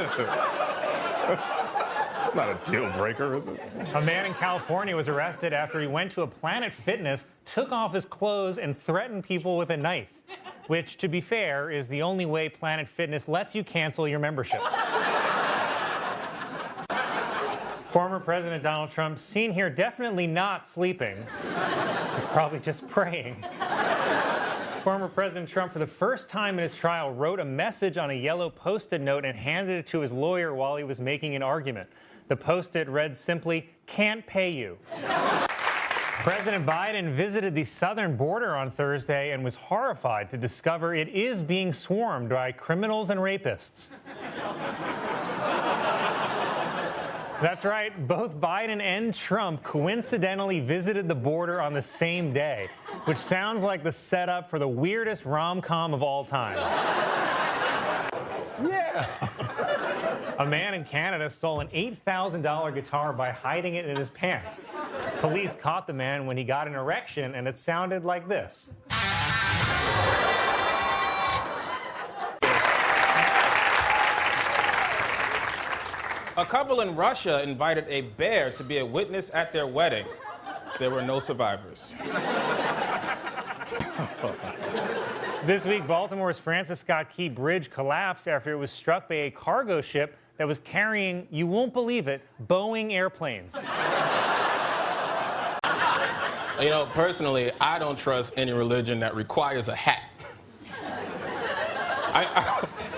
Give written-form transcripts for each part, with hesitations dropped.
It's not a deal breaker, is it? A man in California was arrested after he went to a Planet Fitness, took off his clothes, and threatened people with a knife, which, to be fair, is the only way Planet Fitness lets you cancel your membership. Former President Donald Trump, seen here definitely not sleeping. He's probably just praying. Former President Trump, for the first time in his trial, wrote a message on a yellow Post-it note and handed it to his lawyer while he was making an argument. The Post-it read simply, "Can't pay you." President Biden visited the southern border on Thursday and was horrified to discover it is being swarmed by criminals and rapists. That's right, both Biden and Trump coincidentally visited the border on the same day, which sounds like the setup for the weirdest rom-com of all time. Yeah. A man in Canada stole an $8,000 guitar by hiding it in his pants. Police caught the man when he got an erection, and it sounded like this. A couple in Russia invited a bear to be a witness at their wedding. There were no survivors. This week, Baltimore's Francis Scott Key Bridge collapsed after it was struck by a cargo ship that was carrying, you won't believe it, Boeing airplanes. You know, personally, I don't trust any religion that requires a hat.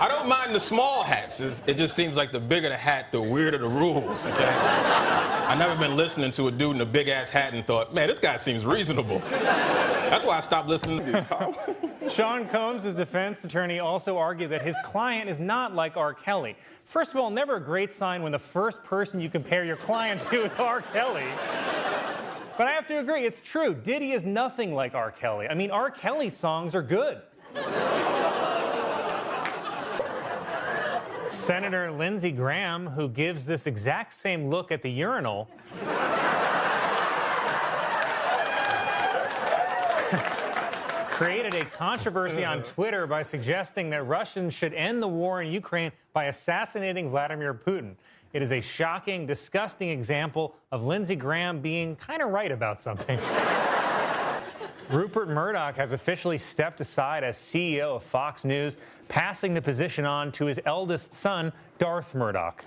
I don't mind the small hats. It just seems like the bigger the hat, the weirder the rules, okay? I've never been listening to a dude in a big-ass hat and thought, man, this guy seems reasonable. That's why I stopped listening to these calls. Sean Combs' defense attorney also argued that his client is not like R. Kelly. First of all, never a great sign when the first person you compare your client to is R. Kelly. But I have to agree, it's true. Diddy is nothing like R. Kelly. I mean, R. Kelly's songs are good. Senator Lindsey Graham, who gives this exact same look at the urinal, created a controversy on Twitter by suggesting that Russians should end the war in Ukraine by assassinating Vladimir Putin. It is a shocking, disgusting example of Lindsey Graham being kind of right about something. Rupert Murdoch has officially stepped aside as CEO of Fox News, passing the position on to his eldest son, Darth Murdoch.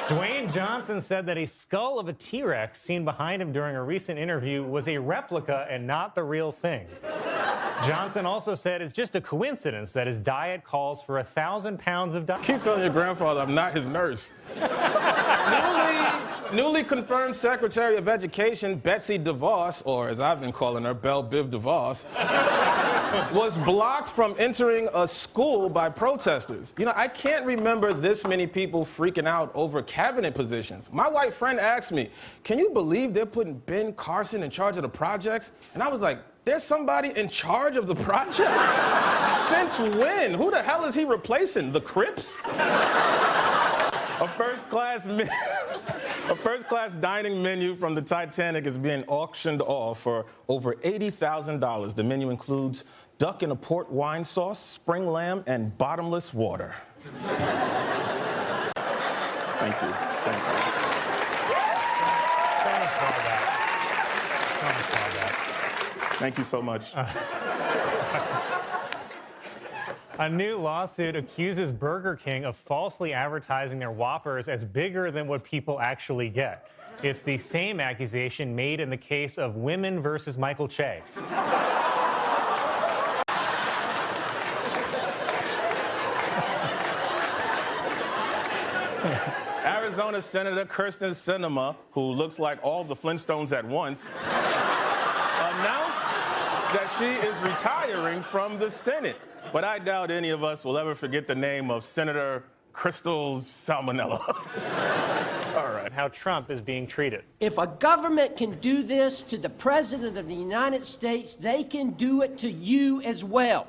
Dwayne Johnson said that a skull of a T-Rex seen behind him during a recent interview was a replica and not the real thing. Johnson also said it's just a coincidence that his diet calls for 1,000 pounds of diet. Keep telling your grandfather I'm not his nurse. Newly confirmed Secretary of Education Betsy DeVos, or as I've been calling her, Belle Biv DeVos, was blocked from entering a school by protesters. You know, I can't remember this many people freaking out over cabinet positions. My white friend asked me, can you believe they're putting Ben Carson in charge of the projects? And I was like, there's somebody in charge of the project? Since when? Who the hell is he replacing? The Crips? A first-class dining menu from the Titanic is being auctioned off for over $80,000. The menu includes duck in a port wine sauce, spring lamb, and bottomless water. Thank you. Thank you. Thank you so much. A new lawsuit accuses Burger King of falsely advertising their Whoppers as bigger than what people actually get. It's the same accusation made in the case of Women versus Michael Che. Arizona Senator Kyrsten Sinema, who looks like all the Flintstones at once, announced that she is retiring from the Senate. But I doubt any of us will ever forget the name of Senator Crystal Salmonella. All right. How Trump is being treated. If a government can do this to the President of the United States, they can do it to you as well.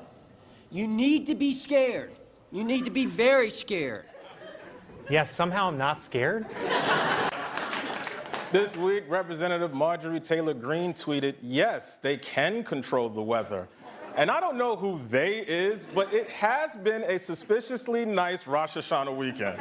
You need to be scared. You need to be very scared. Yes, somehow I'm not scared. This week, Representative Marjorie Taylor Greene tweeted, "Yes, they can control the weather." And I don't know who they is, but it has been a suspiciously nice Rosh Hashanah weekend.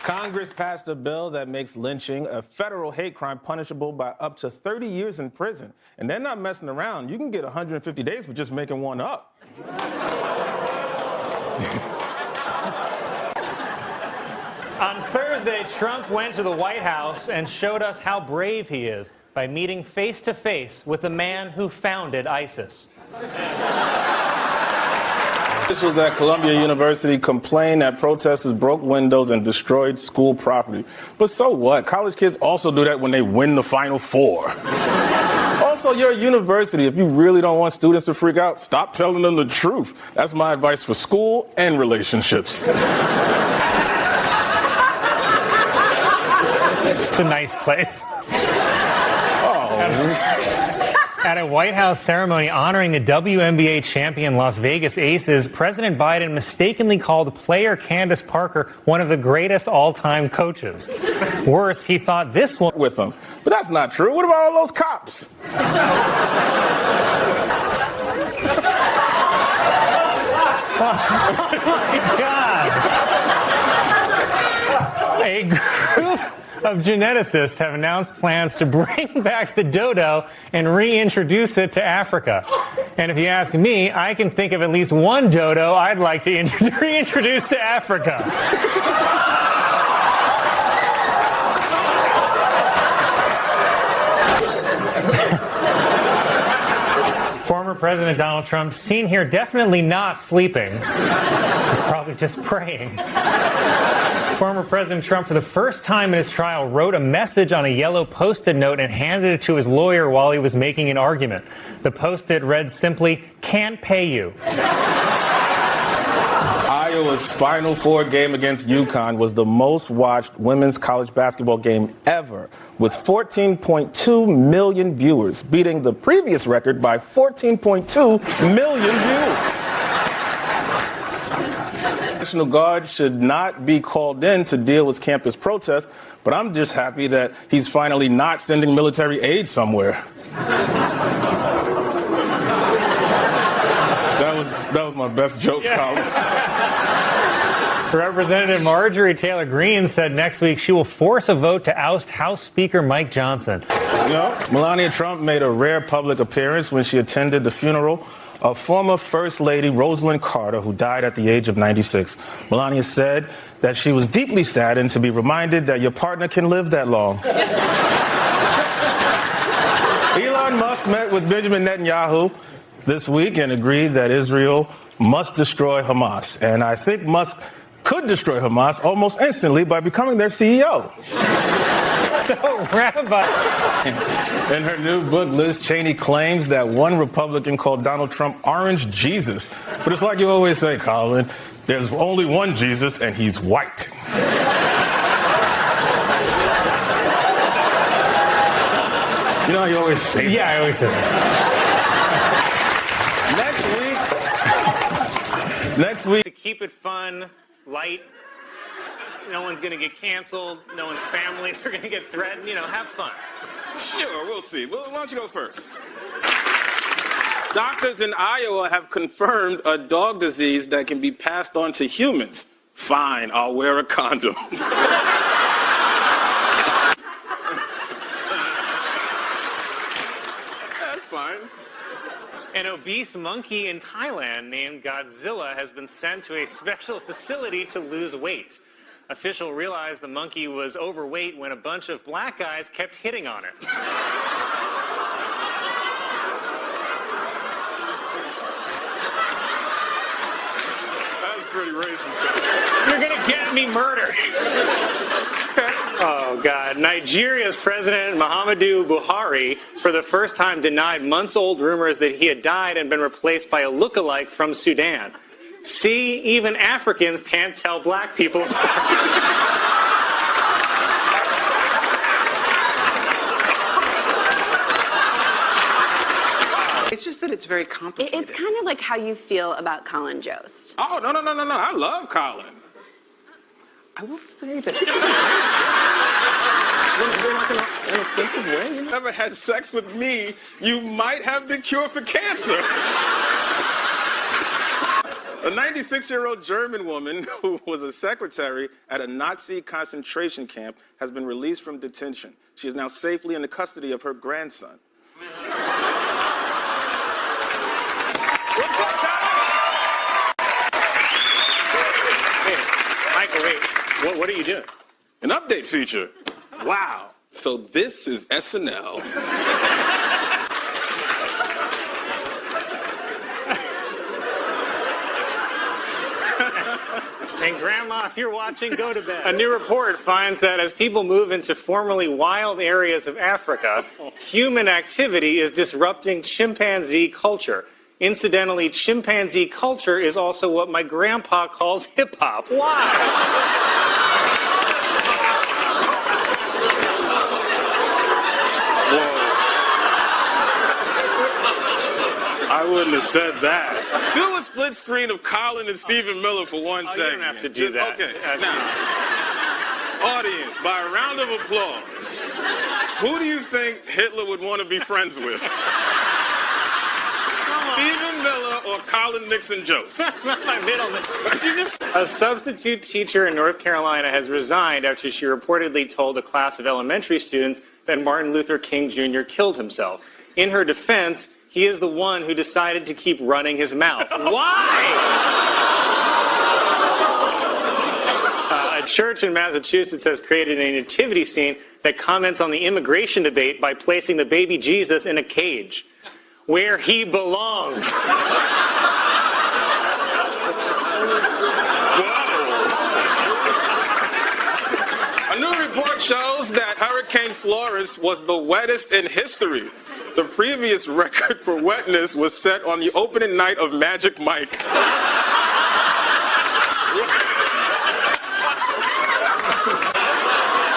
Congress passed a bill that makes lynching a federal hate crime punishable by up to 30 years in prison. And they're not messing around. You can get 150 days for just making one up. On Thursday, Trump went to the White House and showed us how brave he is by meeting face-to-face with the man who founded ISIS. Officials at Columbia University complained that protesters broke windows and destroyed school property. But so what? College kids also do that when they win the Final Four. Also, you're a university. If you really don't want students to freak out, stop telling them the truth. That's my advice for school and relationships. It's a nice place. At a White House ceremony honoring the WNBA champion Las Vegas Aces, President Biden mistakenly called player Candace Parker one of the greatest all-time coaches. Worse, he thought this one with them. But that's not true. What about all those cops? Oh my God! A group of geneticists have announced plans to bring back the dodo and reintroduce it to Africa. And if you ask me, I can think of at least one dodo I'd like to reintroduce to Africa. Former President Donald Trump, seen here definitely not sleeping. He's probably just praying. Former President Trump, for the first time in his trial, wrote a message on a yellow Post-it note and handed it to his lawyer while he was making an argument. The Post-it read simply, "Can't pay you." Iowa's Final Four game against UConn was the most watched women's college basketball game ever, with 14.2 million viewers, beating the previous record by 14.2 million viewers. National Guard should not be called in to deal with campus protests, but I'm just happy that he's finally not sending military aid somewhere. That was my best joke, Colin. Representative Marjorie Taylor Greene said next week she will force a vote to oust House Speaker Mike Johnson. You know, Melania Trump made a rare public appearance when she attended the funeral of former First Lady Rosalind Carter, who died at the age of 96. Melania said that she was deeply saddened to be reminded that your partner can live that long. Elon Musk met with Benjamin Netanyahu this week and agreed that Israel must destroy Hamas. And I think Musk could destroy Hamas almost instantly by becoming their CEO. So, Rabbi. In her new book, Liz Cheney claims that one Republican called Donald Trump Orange Jesus. But it's like you always say, Colin, there's only one Jesus, and he's white. You know, you always say that. Yeah, I always say that. Next week. To keep it fun, light. No one's going to get canceled. No one's families are going to get threatened. You know, have fun. Sure, we'll see. Well, why don't you go first? Doctors in Iowa have confirmed a dog disease that can be passed on to humans. Fine, I'll wear a condom. That's fine. An obese monkey in Thailand named Godzilla has been sent to a special facility to lose weight. Officials realized the monkey was overweight when a bunch of black guys kept hitting on it. That's pretty racist. You're gonna get me murdered. Oh, God. Nigeria's President Muhammadu Buhari, for the first time, denied months-old rumors that he had died and been replaced by a lookalike from Sudan. See, even Africans can't tell black people. It's just that it's very complicated. It's kind of like how you feel about Colin Jost. Oh, no. I love Colin. I will say that. In a offensive way, you never had sex with me, you might have the cure for cancer. A 96-year-old German woman who was a secretary at a Nazi concentration camp has been released from detention. She is now safely in the custody of her grandson. What's up, Hey, Michael, wait. What are you doing? An update feature. Wow. So this is SNL. And Grandma, if you're watching, go to bed. A new report finds that as people move into formerly wild areas of Africa, human activity is disrupting chimpanzee culture. Incidentally, chimpanzee culture is also what my grandpa calls hip-hop. Why? I wouldn't have said that. Do a split screen of Colin and Stephen Miller for 1 second. You don't have to do that. Okay. Now, audience, by a round of applause, who do you think Hitler would want to be friends with? Stephen Miller or Colin Nixon Jost? That's not my middle name. A substitute teacher in North Carolina has resigned after she reportedly told a class of elementary students that Martin Luther King Jr. killed himself. In her defense, he is the one who decided to keep running his mouth. Why? A church in Massachusetts has created a nativity scene that comments on the immigration debate by placing the baby Jesus in a cage, where he belongs. A new report shows that Hurricane Florence was the wettest in history. The previous record for wetness was set on the opening night of Magic Mike.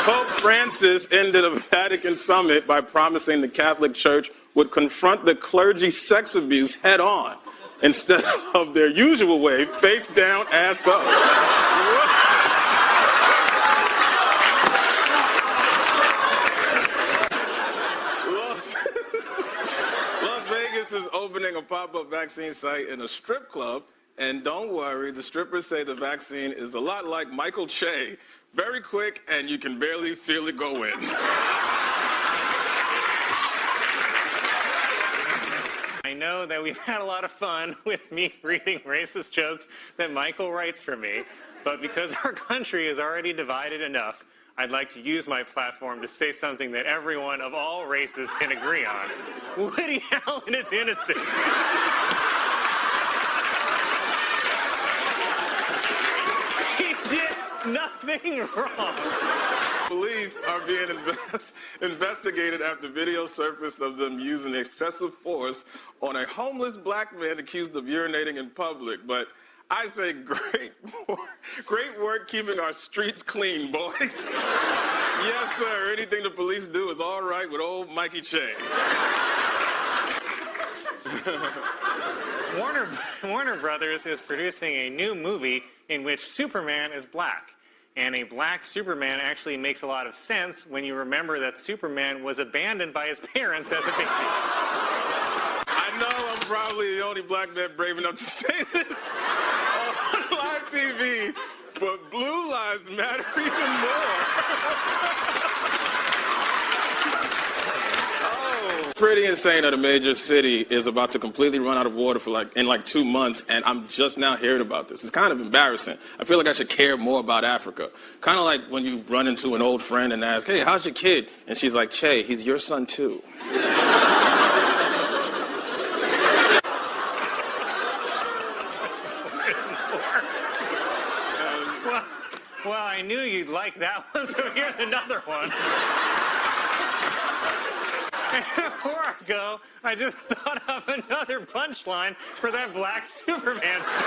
Pope Francis ended a Vatican summit by promising the Catholic Church would confront the clergy sex abuse head on instead of their usual way, face down, ass up. Las Vegas is opening a pop-up vaccine site in a strip club, and don't worry, the strippers say the vaccine is a lot like Michael Che. Very quick, and you can barely feel it go in. I know that we've had a lot of fun with me reading racist jokes that Michael writes for me, but because our country is already divided enough, I'd like to use my platform to say something that everyone of all races can agree on. Woody Allen is innocent. He did nothing wrong. Police are being investigated after video surfaced of them using excessive force on a homeless black man accused of urinating in public. But I say great work keeping our streets clean, boys. Yes, sir. Anything the police do is all right with old Mikey Che. Warner Brothers is producing a new movie in which Superman is black. And a black Superman actually makes a lot of sense when you remember that Superman was abandoned by his parents as a baby. I know I'm probably the only black man brave enough to say this on live TV, but blue lives matter even more. Pretty insane that a major city is about to completely run out of water in 2 months, and I'm just now hearing about this. It's kind of embarrassing. I feel like I should care more about Africa. Kind of like when you run into an old friend and ask, "Hey, how's your kid?" And she's like, "Che, he's your son too." Well, I knew you'd like that one, so here's another one. And before I go, I just thought of another punchline for that black Superman story.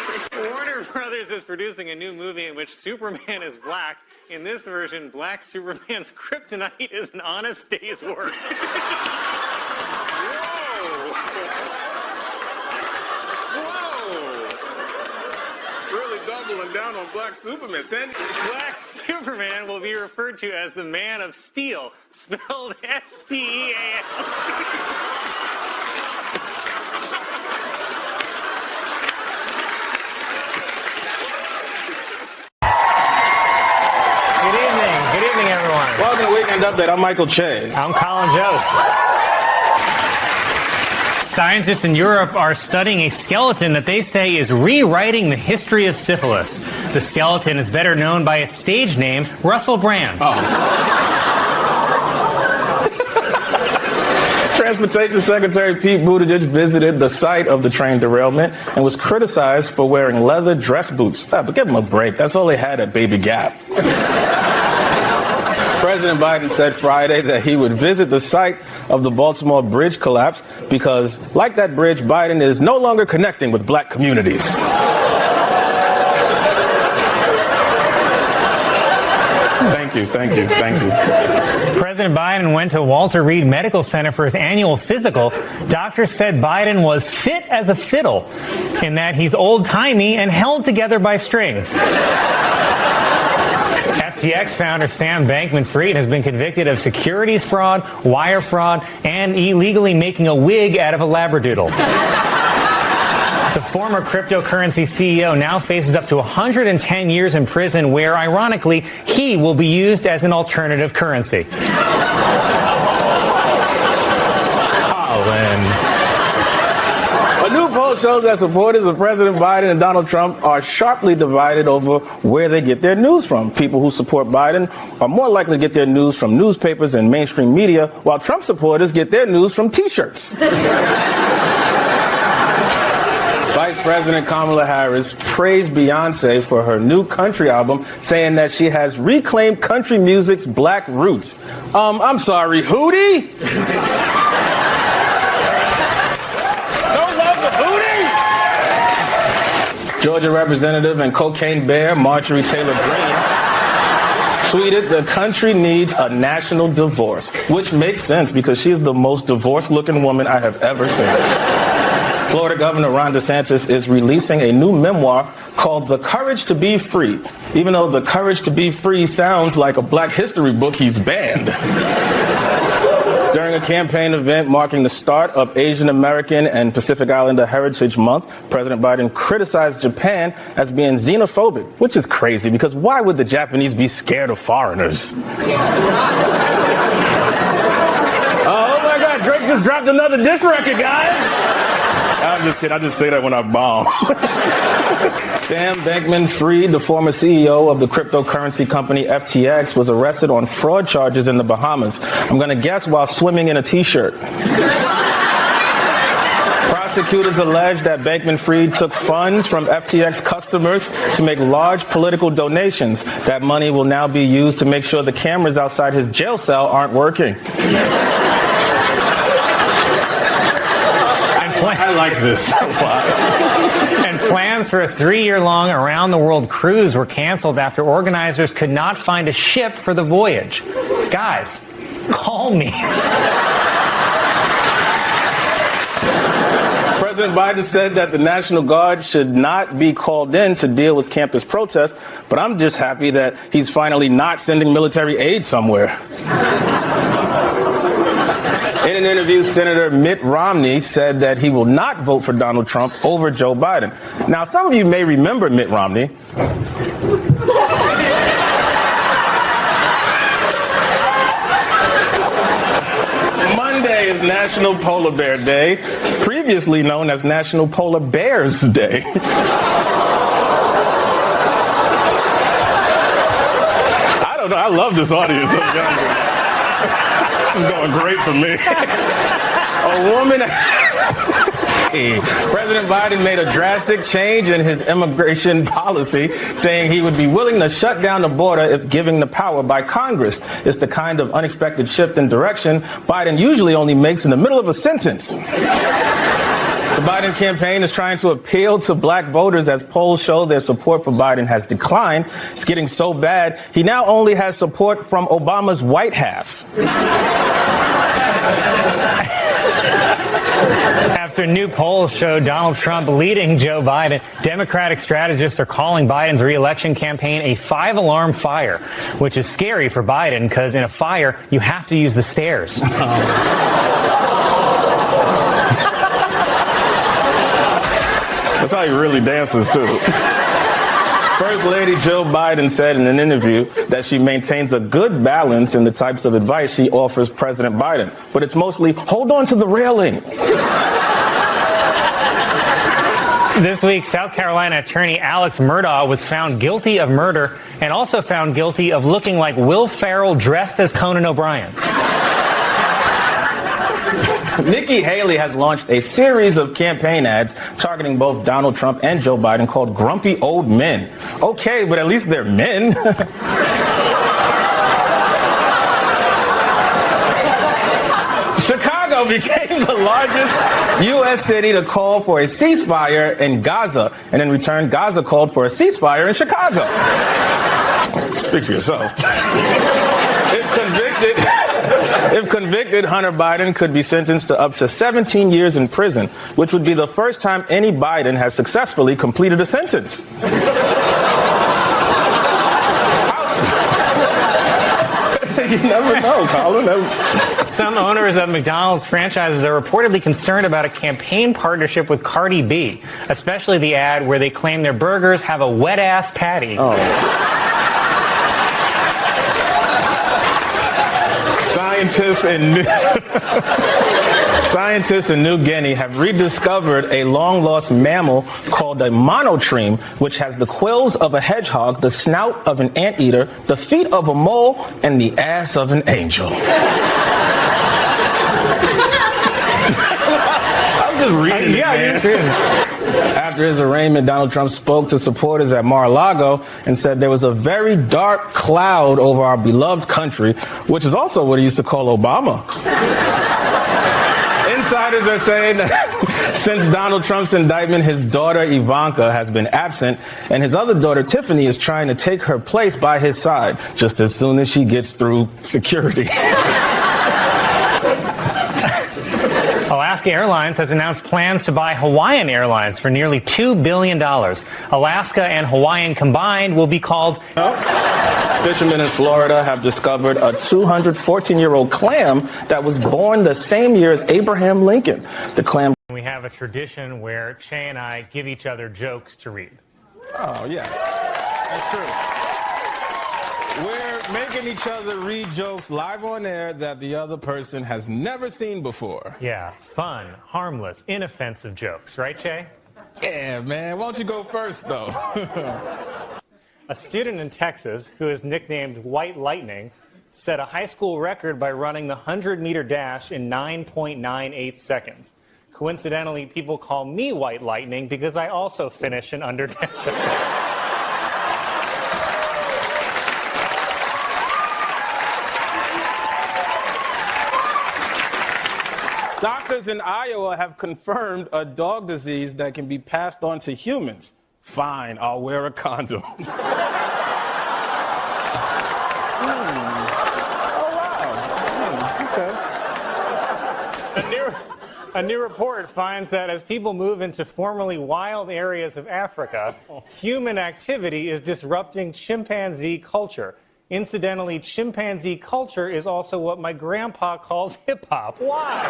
Warner Brothers is producing a new movie in which Superman is black. In this version, black Superman's kryptonite is an honest day's work. Really doubling down on Black Superman. Black Superman will be referred to as the Man of Steel, spelled S-T-E-A-L. Good evening, everyone. Welcome to Weekend Update. I'm Michael Che. I'm Colin Jost. Scientists in Europe are studying a skeleton that they say is rewriting the history of syphilis. The skeleton is better known by its stage name, Russell Brand. Transportation Secretary Pete Buttigieg visited the site of the train derailment and was criticized for wearing leather dress boots. But give him a break. That's all they had at Baby Gap. President Biden said Friday that he would visit the site of the Baltimore bridge collapse because, like that bridge, Biden is no longer connecting with black communities. Thank you. President Biden went to Walter Reed Medical Center for his annual physical. Doctors said Biden was fit as a fiddle, in that he's old-timey and held together by strings. FTX founder Sam Bankman-Fried has been convicted of securities fraud, wire fraud, and illegally making a wig out of a labradoodle. The former cryptocurrency CEO now faces up to 110 years in prison where, ironically, he will be used as an alternative currency. A new poll shows that supporters of President Biden and Donald Trump are sharply divided over where they get their news from. People who support Biden are more likely to get their news from newspapers and mainstream media, while Trump supporters get their news from T-shirts. Vice President Kamala Harris praised Beyonce for her new country album, saying that she has reclaimed country music's black roots. I'm sorry, Hootie? Georgia Representative and cocaine bear Marjorie Taylor Greene tweeted, "The country needs a national divorce," which makes sense because she's the most divorced-looking woman I have ever seen. Florida Governor Ron DeSantis is releasing a new memoir called The Courage to Be Free. Even though The Courage to Be Free sounds like a Black history book, he's banned. During a campaign event marking the start of Asian American and Pacific Islander Heritage Month, President Biden criticized Japan as being xenophobic, which is crazy because why would the Japanese be scared of foreigners? Oh my God, Drake just dropped another diss record, guys. I'm just kidding. I just say that when I bomb. Sam Bankman-Fried, the former CEO of the cryptocurrency company FTX, was arrested on fraud charges in the Bahamas. I'm going to guess while swimming in a T-shirt. Prosecutors allege that Bankman-Fried took funds from FTX customers to make large political donations. That money will now be used to make sure the cameras outside his jail cell aren't working. I like this a lot. And plans for a 3-year-long around-the-world cruise were canceled after organizers could not find a ship for the voyage. Guys, call me. President Biden said that the National Guard should not be called in to deal with campus protests, but I'm just happy that he's finally not sending military aid somewhere. In an interview, Senator Mitt Romney said that he will not vote for Donald Trump over Joe Biden. Now, some of you may remember Mitt Romney. Monday is National Polar Bear Day, previously known as National Polar Bears Day. I don't know. I love this audience. This is going great for me. A woman. President Biden made a drastic change in his immigration policy, saying he would be willing to shut down the border if given the power by Congress. It's the kind of unexpected shift in direction Biden usually only makes in the middle of a sentence. The Biden campaign is trying to appeal to black voters as polls show their support for Biden has declined. It's getting so bad, he now only has support from Obama's white half. After new polls show Donald Trump leading Joe Biden, Democratic strategists are calling Biden's re-election campaign a five-alarm fire, which is scary for Biden because in a fire, you have to use the stairs. That's how he really dances, too. First Lady Jill Biden said in an interview that she maintains a good balance in the types of advice she offers President Biden, but it's mostly, hold on to the railing. This week, South Carolina attorney Alex Murdaugh was found guilty of murder and also found guilty of looking like Will Ferrell dressed as Conan O'Brien. Nikki Haley has launched a series of campaign ads targeting both Donald Trump and Joe Biden called Grumpy Old Men. Okay, but at least they're men. Chicago became the largest U.S. city to call for a ceasefire in Gaza, and in return, Gaza called for a ceasefire in Chicago. Speak for yourself. If convicted, Hunter Biden could be sentenced to up to 17 years in prison, which would be the first time any Biden has successfully completed a sentence. You never know, Colin. Some owners of McDonald's franchises are reportedly concerned about a campaign partnership with Cardi B, especially the ad where they claim their burgers have a wet-ass patty. Oh. Scientists in New Guinea have rediscovered a long-lost mammal called a monotreme, which has the quills of a hedgehog, the snout of an anteater, the feet of a mole, and the ass of an angel. I'm just reading it, man. After his arraignment, Donald Trump spoke to supporters at Mar-a-Lago and said there was a very dark cloud over our beloved country, which is also what he used to call Obama. Insiders are saying that since Donald Trump's indictment, his daughter Ivanka has been absent, and his other daughter Tiffany is trying to take her place by his side just as soon as she gets through security. Alaska Airlines has announced plans to buy Hawaiian Airlines for nearly $2 billion. Alaska and Hawaiian combined will be called... Fishermen in Florida have discovered a 214-year-old clam that was born the same year as Abraham Lincoln. The clam... We have a tradition where Che and I give each other jokes to read. Oh, yes. That's true. We're making each other read jokes live on air that the other person has never seen before. Yeah, fun, harmless, inoffensive jokes, right, Che? Yeah, man. Why don't you go first, though? A student in Texas, who is nicknamed White Lightning, set a high school record by running the 100-meter dash in 9.98 seconds. Coincidentally, people call me White Lightning because I also finish in under 10 seconds. Doctors in Iowa have confirmed a dog disease that can be passed on to humans. Fine, I'll wear a condom. Oh, wow. Okay. A new report finds that as people move into formerly wild areas of Africa, human activity is disrupting chimpanzee culture. Incidentally, chimpanzee culture is also what my grandpa calls hip-hop. Why?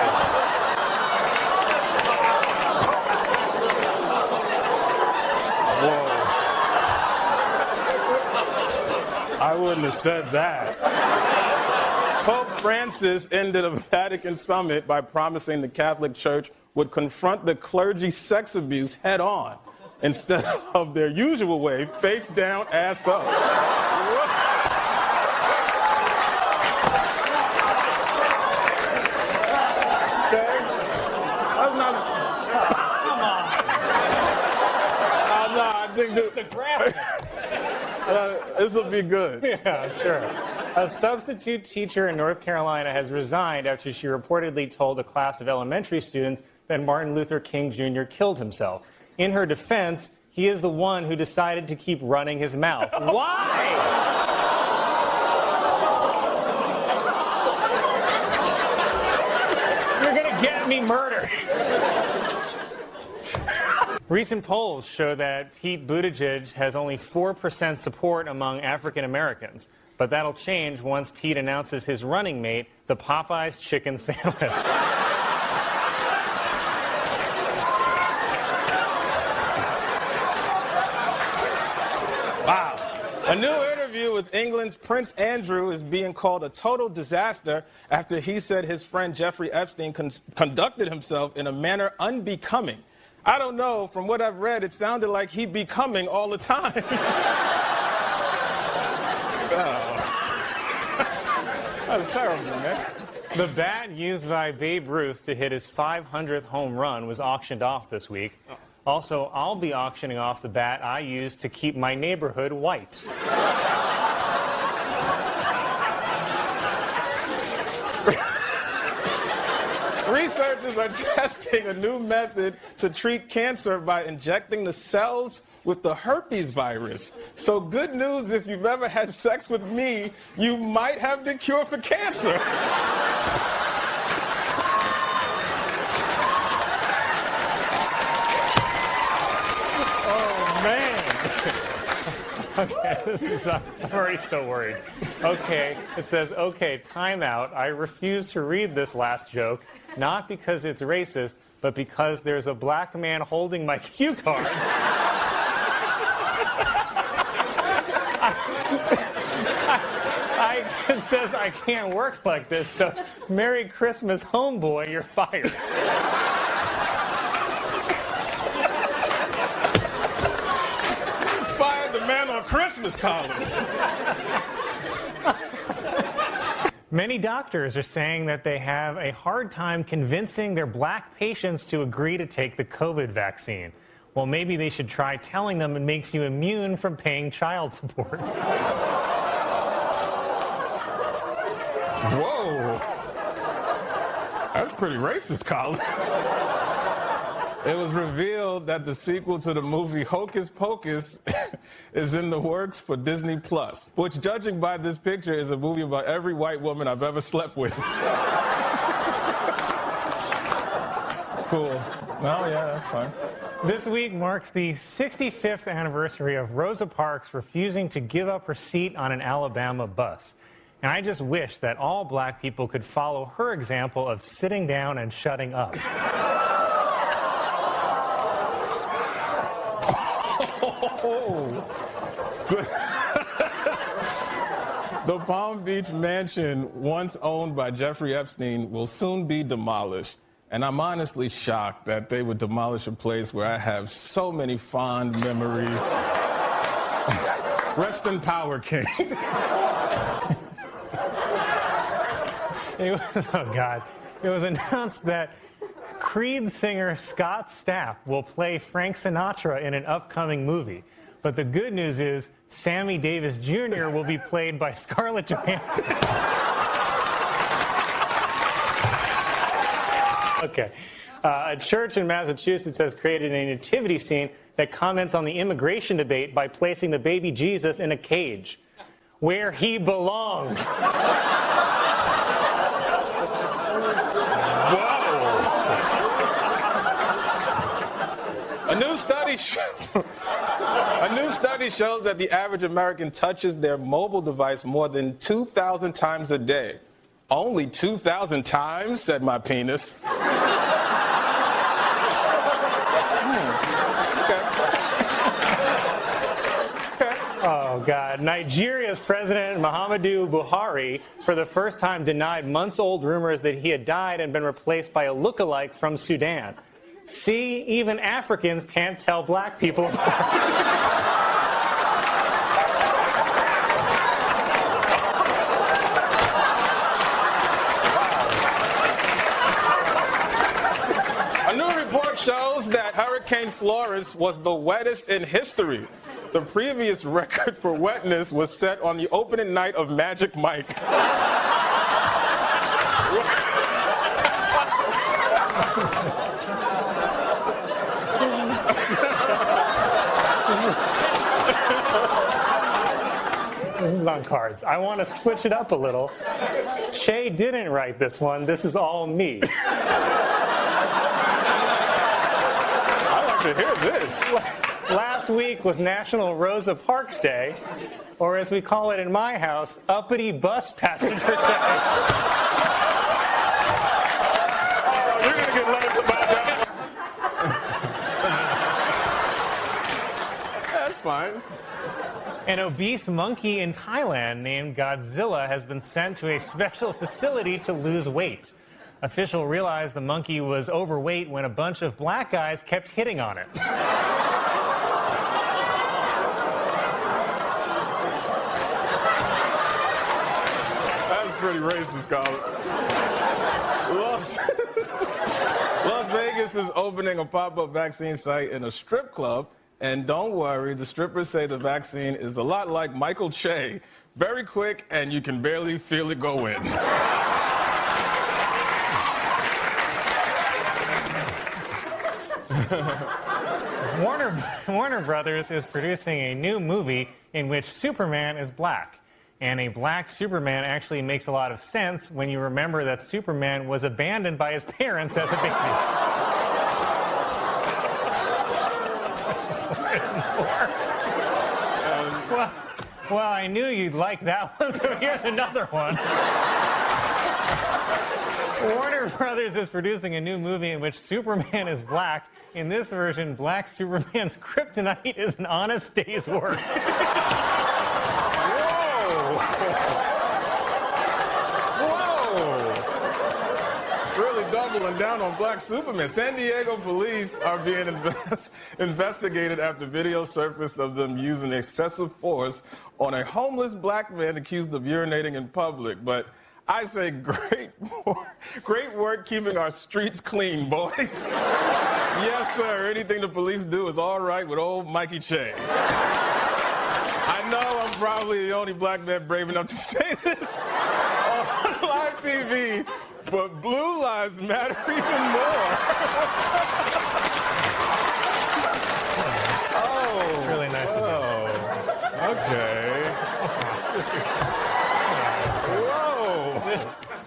Whoa. I wouldn't have said that. Pope Francis ended a Vatican summit by promising the Catholic Church would confront the clergy sex abuse head on instead of their usual way, face down, ass up. This will be good. Yeah, sure. A substitute teacher in North Carolina has resigned after she reportedly told a class of elementary students that Martin Luther King Jr. killed himself. In her defense, he is the one who decided to keep running his mouth. Why? You're gonna get me murdered. Recent polls show that Pete Buttigieg has only 4% support among African Americans, but that'll change once Pete announces his running mate, the Popeyes chicken sandwich. Wow. A new interview with England's Prince Andrew is being called a total disaster after he said his friend Jeffrey Epstein conducted himself in a manner unbecoming. I don't know. From what I've read, it sounded like he'd be coming all the time. That's terrible, man. The bat used by Babe Ruth to hit his 500th home run was auctioned off this week. Also, I'll be auctioning off the bat I used to keep my neighborhood white. Researchers are testing a new method to treat cancer by injecting the cells with the herpes virus. So good news, if you've ever had sex with me, you might have the cure for cancer. Oh, man. Okay, this is not, I'm already so worried. Okay, it says, okay, time out. I refuse to read this last joke, not because it's racist, but because there's a black man holding my cue card. It says I can't work like this, so Merry Christmas, homeboy, you're fired. Fired the man on Christmas college. Many doctors are saying that they have a hard time convincing their black patients to agree to take the COVID vaccine. Well, maybe they should try telling them it makes you immune from paying child support. Whoa. That's pretty racist, Colin. It was revealed that the sequel to the movie Hocus Pocus is in the works for Disney Plus, which, judging by this picture, is a movie about every white woman I've ever slept with. Cool. No, yeah, that's fine. This week marks the 65th anniversary of Rosa Parks refusing to give up her seat on an Alabama bus. And I just wish that all black people could follow her example of sitting down and shutting up. The Palm Beach mansion, once owned by Jeffrey Epstein, will soon be demolished. And I'm honestly shocked that they would demolish a place where I have so many fond memories. Rest in power, King. Oh, God. It was announced that Creed singer Scott Stapp will play Frank Sinatra in an upcoming movie. But the good news is Sammy Davis Jr. will be played by Scarlett Johansson. Okay. A church in Massachusetts has created a nativity scene that comments on the immigration debate by placing the baby Jesus in a cage, where he belongs. A new study shows that the average American touches their mobile device more than 2,000 times a day. Only 2,000 times, said my penis. Oh, God. Nigeria's President Muhammadu Buhari, for the first time, denied months-old rumors that he had died and been replaced by a look-alike from Sudan. See, even Africans can't tell black people apart. A new report shows that Hurricane Florence was the wettest in history. The previous record for wetness was set on the opening night of Magic Mike. on cards. I want to switch it up a little. Che didn't write this one. This is all me. I'd like to hear this. Last week was National Rosa Parks Day, or as we call it in my house, Uppity Bus Passenger Day. Oh, you're going to get letters about that. That's fine. An obese monkey in Thailand named Godzilla has been sent to a special facility to lose weight. Officials realized the monkey was overweight when a bunch of black guys kept hitting on it. That's pretty racist, Colin. Las Vegas is opening a pop-up vaccine site in a strip club. And don't worry, the strippers say the vaccine is a lot like Michael Che. Very quick, and you can barely feel it go in. Warner Brothers is producing a new movie in which Superman is black. And a black Superman actually makes a lot of sense when you remember that Superman was abandoned by his parents as a baby. Well, I knew you'd like that one, so here's another one. Warner Brothers is producing a new movie in which Superman is black. In this version, black Superman's kryptonite is an honest day's work. Really doubling down on black Superman. San Diego police are being investigated after video surfaced of them using excessive force on a homeless black man accused of urinating in public. But I say great work keeping our streets clean, boys. Yes, sir. Anything the police do is all right with old Mikey Che. I know I'm probably the only black man brave enough to say this on live TV, but blue lives matter even more. Oh. Really nice of you. Okay. Whoa.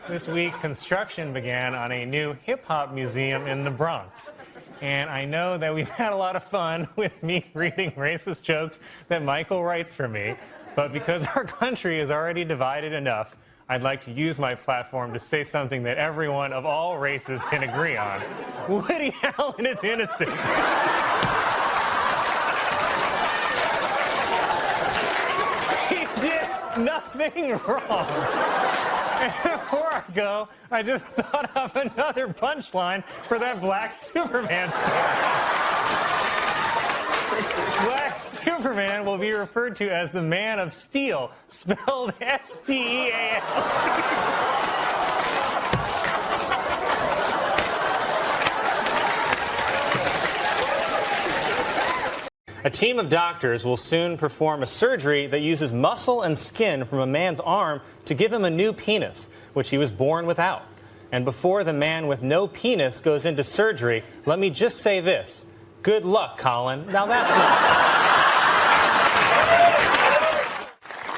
This week, construction began on a new hip-hop museum in the Bronx. And I know that we've had a lot of fun with me reading racist jokes that Michael writes for me, but because our country is already divided enough, I'd like to use my platform to say something that everyone of all races can agree on. Woody Allen is innocent. He did nothing wrong. And before I go, I just thought of another punchline for that black Superman story. Black Superman will be referred to as the Man of Steel, spelled S-T-E-A-L. A team of doctors will soon perform a surgery that uses muscle and skin from a man's arm to give him a new penis, which he was born without. And before the man with no penis goes into surgery, let me just say this. Good luck, Colin. Now that's not...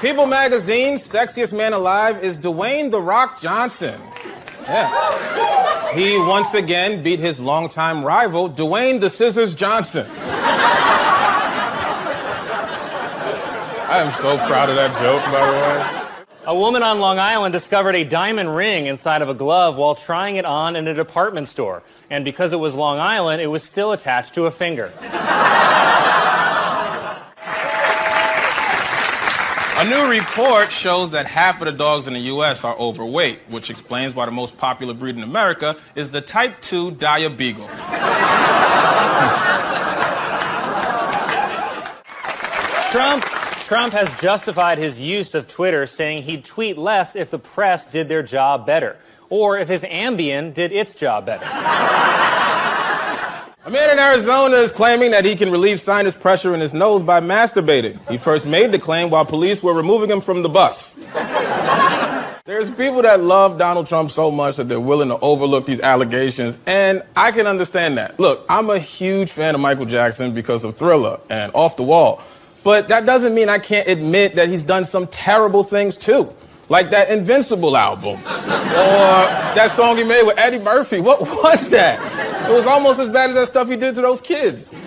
People Magazine's sexiest man alive is Dwayne "The Rock" Johnson. Yeah. He once again beat his longtime rival, Dwayne "The Scissors" Johnson. I am so proud of that joke, by the way. A woman on Long Island discovered a diamond ring inside of a glove while trying it on in a department store. And because it was Long Island, it was still attached to a finger. A new report shows that half of the dogs in the U.S. are overweight, which explains why the most popular breed in America is the Type 2 Dire Beagle. Trump has justified his use of Twitter, saying he'd tweet less if the press did their job better, or if his Ambien did its job better. A man in Arizona is claiming that he can relieve sinus pressure in his nose by masturbating. He first made the claim while police were removing him from the bus. There's people that love Donald Trump so much that they're willing to overlook these allegations, and I can understand that. Look, I'm a huge fan of Michael Jackson because of Thriller and Off the Wall. But that doesn't mean I can't admit that he's done some terrible things too. Like that Invincible album. Or that song he made with Eddie Murphy. What was that? It was almost as bad as that stuff he did to those kids. It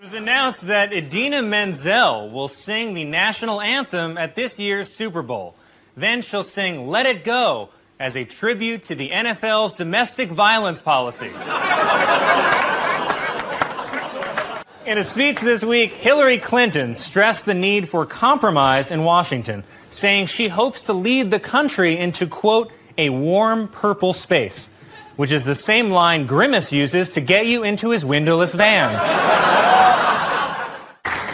was announced that Idina Menzel will sing the national anthem at this year's Super Bowl. Then she'll sing Let It Go as a tribute to the NFL's domestic violence policy. In a speech this week, Hillary Clinton stressed the need for compromise in Washington, saying she hopes to lead the country into, quote, a warm purple space, which is the same line Grimace uses to get you into his windowless van.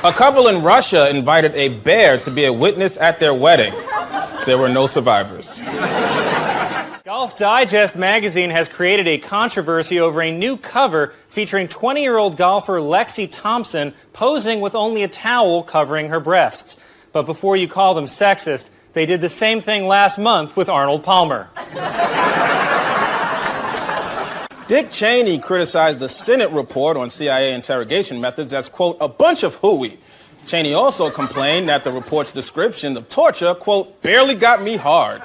A couple in Russia invited a bear to be a witness at their wedding. There were no survivors. Golf Digest magazine has created a controversy over a new cover featuring 20-year-old golfer Lexi Thompson posing with only a towel covering her breasts. But before you call them sexist, they did the same thing last month with Arnold Palmer. Dick Cheney criticized the Senate report on CIA interrogation methods as, quote, a bunch of hooey. Cheney also complained that the report's description of torture, quote, barely got me hard.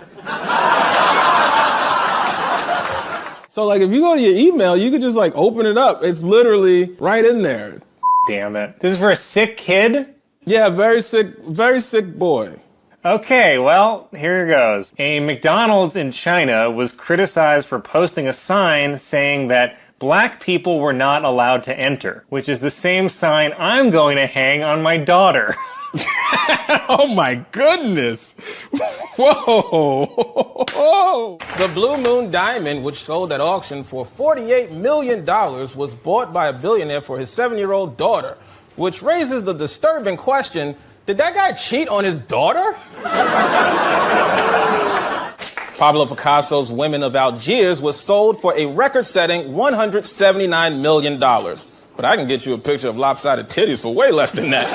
So, like, if you go to your email, you could just, like, open it up. It's literally right in there. Damn it. This is for a sick kid? Yeah, very sick boy. Okay, well, here goes. A McDonald's in China was criticized for posting a sign saying that black people were not allowed to enter, which is the same sign I'm going to hang on my daughter. Oh my goodness. Whoa. The Blue Moon diamond, which sold at auction for $48 million, was bought by a billionaire for his 7-year-old daughter, which raises the disturbing question, did that guy cheat on his daughter? Pablo Picasso's Women of Algiers was sold for a record-setting $179 million. But I can get you a picture of lopsided titties for way less than that.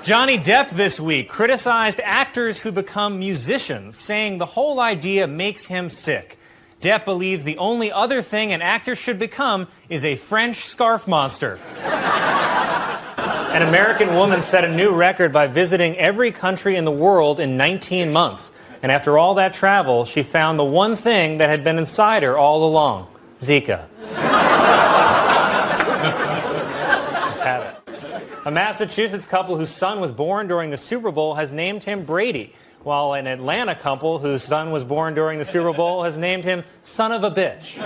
Johnny Depp this week criticized actors who become musicians, saying the whole idea makes him sick. Depp believes the only other thing an actor should become is a French scarf monster. An American woman set a new record by visiting every country in the world in 19 months. And after all that travel, she found the one thing that had been inside her all along, Zika. Just have it. A Massachusetts couple whose son was born during the Super Bowl has named him Brady, while an Atlanta couple whose son was born during the Super Bowl has named him Son of a Bitch.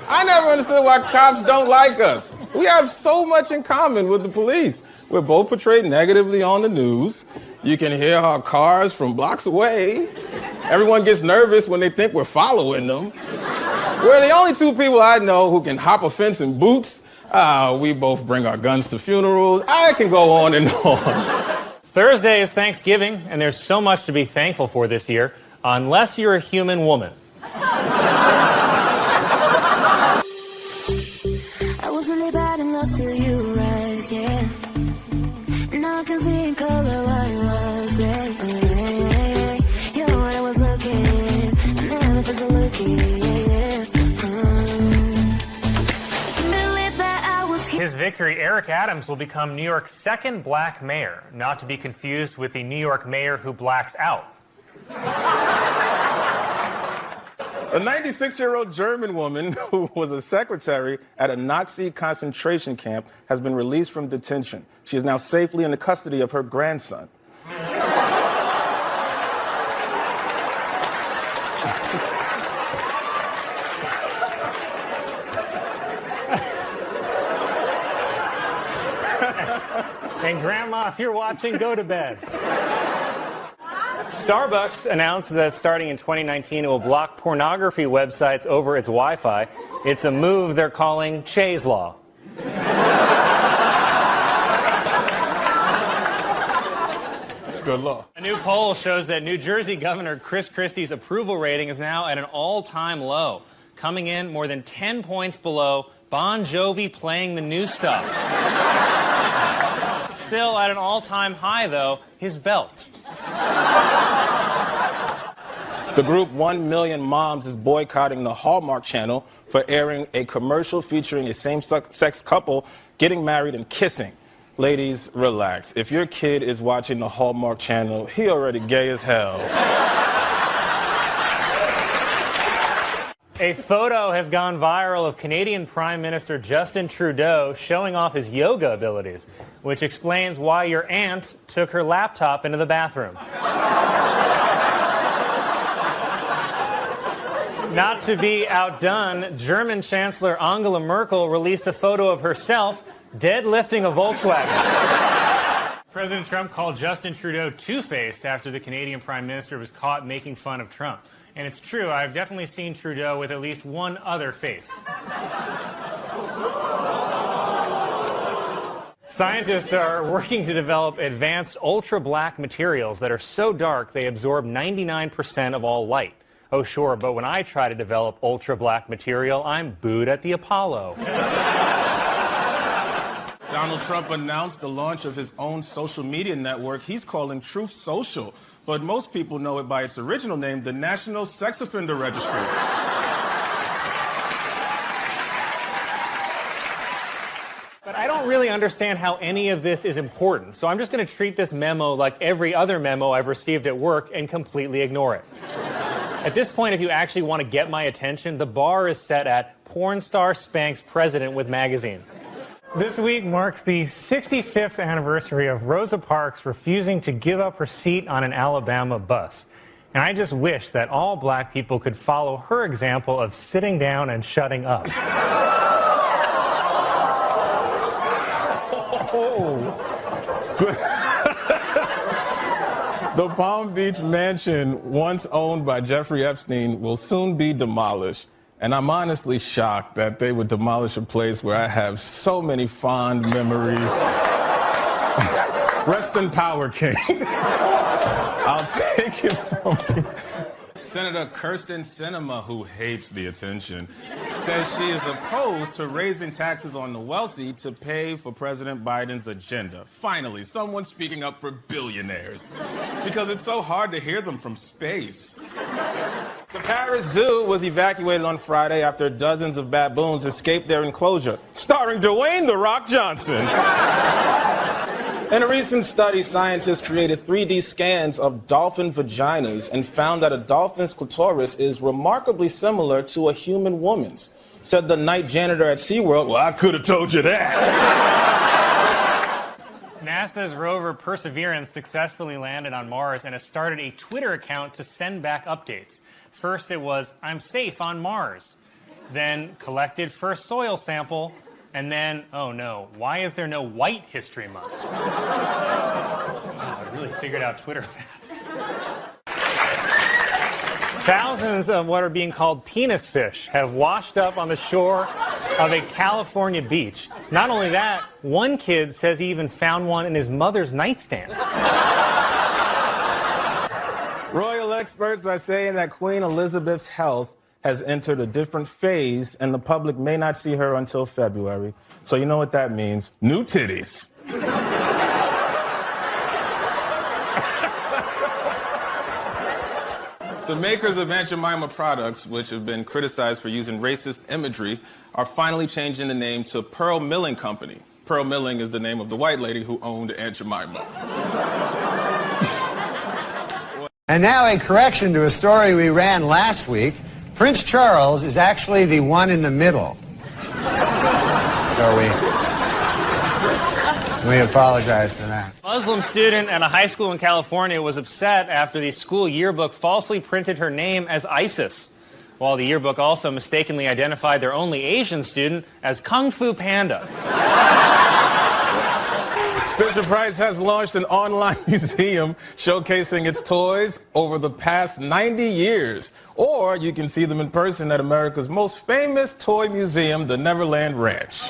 I never understood why cops don't like us. We have so much in common with the police. We're both portrayed negatively on the news. You can hear our cars from blocks away. Everyone gets nervous when they think we're following them. We're the only two people I know who can hop a fence in boots. We both bring our guns to funerals. I can go on and on. Thursday is Thanksgiving, and there's so much to be thankful for this year, unless you're a human woman. I was really bad in love till you rise, yeah. Now I can see in color why it was red. You're where I was looking, and the elephants are looking, His victory, Eric Adams will become New York's second black mayor, not to be confused with the New York mayor who blacks out. A 96-year-old German woman who was a secretary at a Nazi concentration camp has been released from detention. She is now safely in the custody of her grandson. And Grandma, if you're watching, go to bed. Starbucks announced that starting in 2019, it will block pornography websites over its Wi-Fi. It's a move they're calling Che's Law. It's good law. A new poll shows that New Jersey Governor Chris Christie's approval rating is now at an all-time low, coming in more than 10 points below Bon Jovi playing the new stuff. Still at an all-time high, though, his belt. The group 1 Million Moms is boycotting the Hallmark Channel for airing a commercial featuring a same-sex couple getting married and kissing. Ladies, relax. If your kid is watching the Hallmark Channel, he already gay as hell. A photo has gone viral of Canadian Prime Minister Justin Trudeau showing off his yoga abilities, which explains why your aunt took her laptop into the bathroom. Not to be outdone, German Chancellor Angela Merkel released a photo of herself deadlifting a Volkswagen. President Trump called Justin Trudeau two-faced after the Canadian Prime Minister was caught making fun of Trump. And it's true, I've definitely seen Trudeau with at least one other face. Scientists are working to develop advanced ultra-black materials that are so dark they absorb 99% of all light. Oh, sure, but when I try to develop ultra-black material, I'm booed at the Apollo. Donald Trump announced the launch of his own social media network he's calling Truth Social, but most people know it by its original name, the National Sex Offender Registry. But I don't really understand how any of this is important, so I'm just going to treat this memo like every other memo I've received at work and completely ignore it. At this point, if you actually want to get my attention, the bar is set at porn star spanks president with magazine. This week marks the 65th anniversary of Rosa Parks refusing to give up her seat on an Alabama bus. And I just wish that all black people could follow her example of sitting down and shutting up. The Palm Beach mansion, once owned by Jeffrey Epstein, will soon be demolished. And I'm honestly shocked that they would demolish a place where I have so many fond memories. Rest in power, King. I'll take it from you. Senator Kirsten Sinema, who hates the attention, says she is opposed to raising taxes on the wealthy to pay for President Biden's agenda. Finally, someone speaking up for billionaires. Because it's so hard to hear them from space. The Paris Zoo was evacuated on Friday after dozens of baboons escaped their enclosure, starring Dwayne "The Rock" Johnson. In a recent study, scientists created 3D scans of dolphin vaginas and found that a dolphin's clitoris is remarkably similar to a human woman's. Said the night janitor at SeaWorld, "Well, I could have told you that." NASA's rover Perseverance successfully landed on Mars and has started a Twitter account to send back updates. First it was, "I'm safe on Mars." Then collected first soil sample. And then, oh no, why is there no White History Month? Wow, I really figured out Twitter fast. Thousands of what are being called penis fish have washed up on the shore of a California beach. Not only that, one kid says he even found one in his mother's nightstand. Royal experts are saying that Queen Elizabeth's health has entered a different phase, and the public may not see her until February. So you know what that means. New titties. The makers of Aunt Jemima products, which have been criticized for using racist imagery, are finally changing the name to Pearl Milling Company. Pearl Milling is the name of the white lady who owned Aunt Jemima. And now a correction to a story we ran last week. Prince Charles is actually the one in the middle. So we apologize for that. A Muslim student at a high school in California was upset after the school yearbook falsely printed her name as ISIS, while the yearbook also mistakenly identified their only Asian student as Kung Fu Panda. Fisher-Price has launched an online museum showcasing its toys over the past 90 years. Or you can see them in person at America's most famous toy museum, the Neverland Ranch.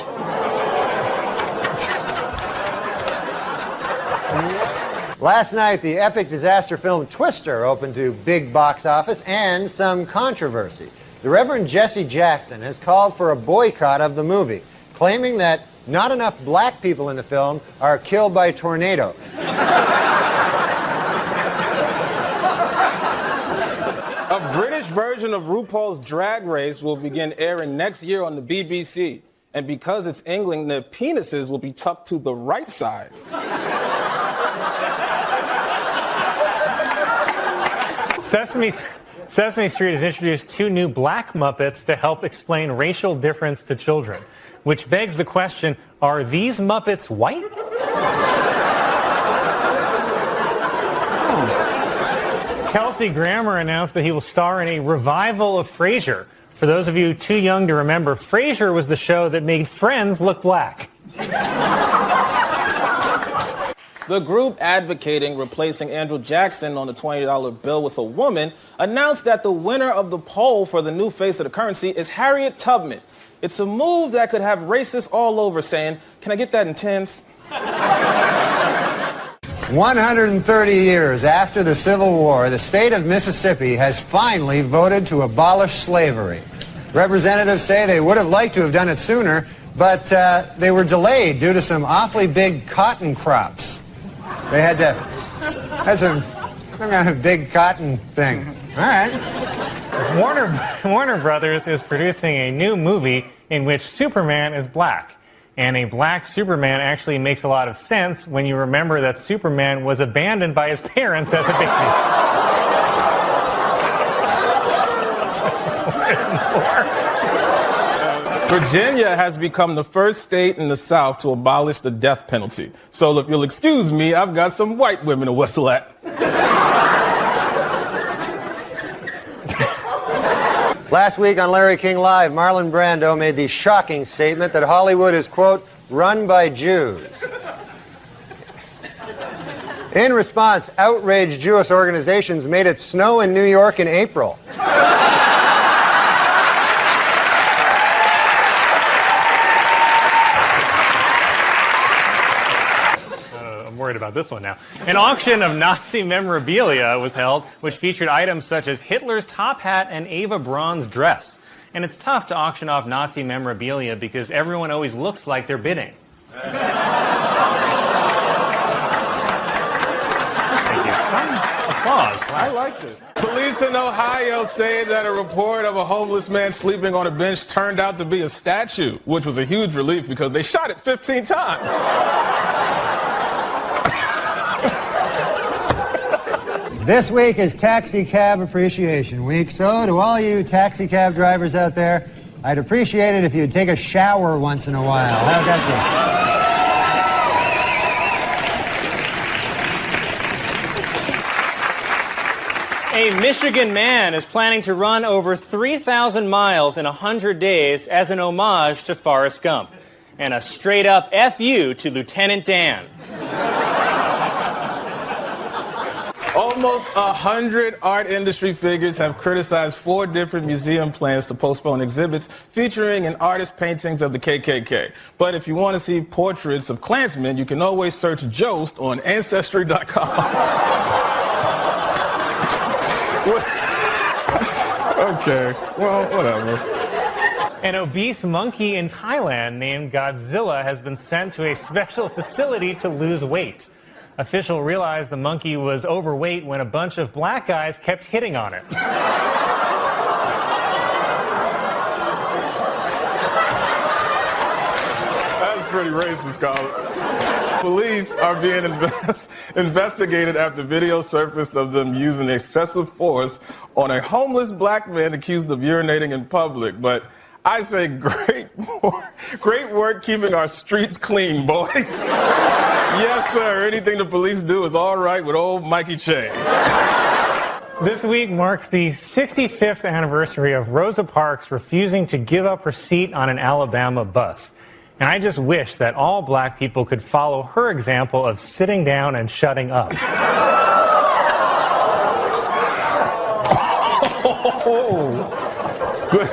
Last night, the epic disaster film Twister opened to big box office and some controversy. The Reverend Jesse Jackson has called for a boycott of the movie, claiming that not enough black people in the film are killed by tornadoes. A British version of RuPaul's Drag Race will begin airing next year on the BBC. And because it's England, their penises will be tucked to the right side. Sesame Street has introduced 2 new black Muppets to help explain racial difference to children, which begs the question, are these Muppets white? Kelsey Grammer announced that he will star in a revival of Frasier. For those of you too young to remember, Frasier was the show that made Friends look black. The group advocating replacing Andrew Jackson on the $20 bill with a woman announced that the winner of the poll for the new face of the currency is Harriet Tubman. It's a move that could have racists all over saying, "Can I get that intense?" 130 years after the Civil War, the state of Mississippi has finally voted to abolish slavery. Representatives say they would have liked to have done it sooner, but they were delayed due to some awfully big cotton crops. They had some kind of big cotton thing. All right. Warner Brothers is producing a new movie in which Superman is black. And a black Superman actually makes a lot of sense when you remember that Superman was abandoned by his parents as a baby. Virginia has become the first state in the South to abolish the death penalty. So if you'll excuse me, I've got some white women to whistle at. Last week on Larry King Live, Marlon Brando made the shocking statement that Hollywood is, quote, run by Jews. In response, outraged Jewish organizations made it snow in New York in April. Worried about this one now. An auction of Nazi memorabilia was held, which featured items such as Hitler's top hat and Eva Braun's dress. And it's tough to auction off Nazi memorabilia because everyone always looks like they're bidding. Thank you. Some applause. I liked it. Police in Ohio say that a report of a homeless man sleeping on a bench turned out to be a statue, which was a huge relief because they shot it 15 times. This week is Taxi Cab Appreciation Week, so to all you taxi cab drivers out there, I'd appreciate it if you'd take a shower once in a while. How'd that be? A Michigan man is planning to run over 3,000 miles in 100 days as an homage to Forrest Gump. And a straight-up F.U. to Lieutenant Dan. Almost 100 art industry figures have criticized 4 different museum plans to postpone exhibits featuring an artist's paintings of the KKK. But if you want to see portraits of Klansmen, you can always search Jost on Ancestry.com. Okay, well, whatever. An obese monkey in Thailand named Godzilla has been sent to a special facility to lose weight. Officials realized the monkey was overweight when a bunch of black guys kept hitting on it. That's pretty racist, Colin. Police are being investigated after video surfaced of them using excessive force on a homeless black man accused of urinating in public. But I say great work keeping our streets clean, boys. Yes, sir. Anything the police do is all right with old Mikey Che. This week marks the 65th anniversary of Rosa Parks refusing to give up her seat on an Alabama bus. And I just wish that all black people could follow her example of sitting down and shutting up. Good.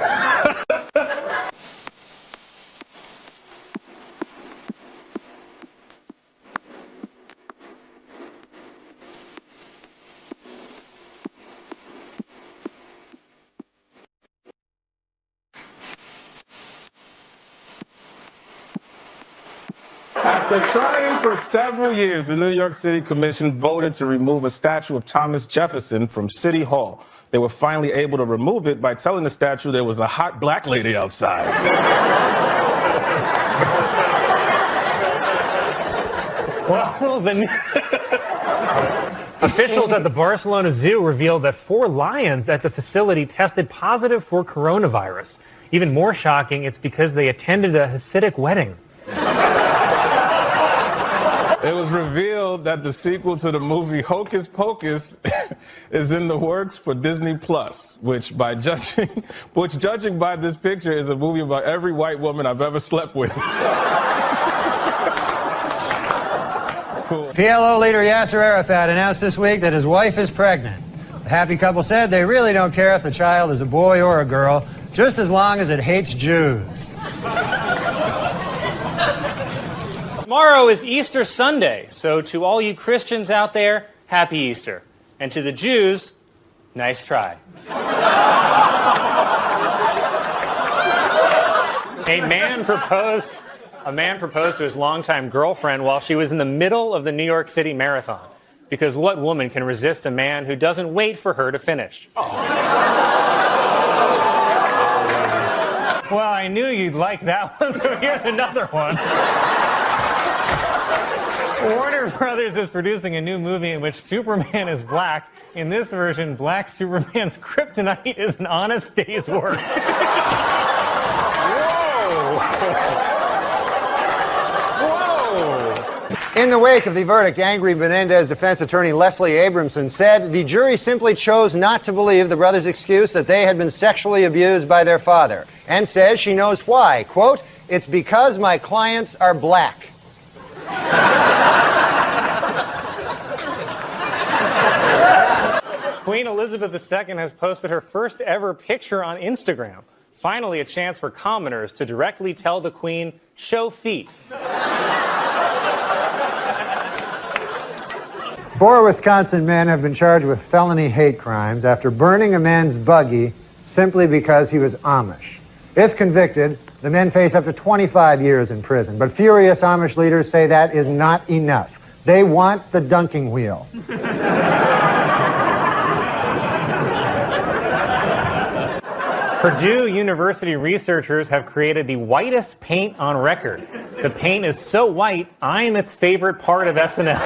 After trying for several years, the New York City Commission voted to remove a statue of Thomas Jefferson from City Hall. they were finally able to remove it by telling the statue there was a hot black lady outside. Well, officials at the Barcelona Zoo revealed that 4 lions at the facility tested positive for coronavirus. Even more shocking, it's because they attended a Hasidic wedding. It was revealed that the sequel to the movie Hocus Pocus is in the works for Disney Plus, which judging by this picture is a movie about every white woman I've ever slept with. Cool. PLO leader Yasser Arafat announced this week that his wife is pregnant. The happy couple said they really don't care if the child is a boy or a girl, just as long as it hates Jews. Tomorrow is Easter Sunday, so to all you Christians out there, happy Easter. And to the Jews, nice try. A man proposed to his longtime girlfriend while she was in the middle of the New York City Marathon. Because what woman can resist a man who doesn't wait for her to finish? Oh. Well, I knew you'd like that one, so here's another one. Warner Brothers is producing a new movie in which Superman is black. In this version, black Superman's kryptonite is an honest day's work. In the wake of the verdict, angry Menendez defense attorney Leslie Abramson said the jury simply chose not to believe the brothers' excuse that they had been sexually abused by their father, and says she knows why. Quote, "It's because my clients are black." Queen Elizabeth II has posted her first ever picture on Instagram. Finally, a chance for commoners to directly tell the Queen, show feet. 4 Wisconsin men have been charged with felony hate crimes after burning a man's buggy simply because he was Amish. If convicted, the men face up to 25 years in prison. But furious Amish leaders say that is not enough. They want the dunking wheel. Purdue University researchers have created the whitest paint on record. The paint is so white, I'm its favorite part of SNL.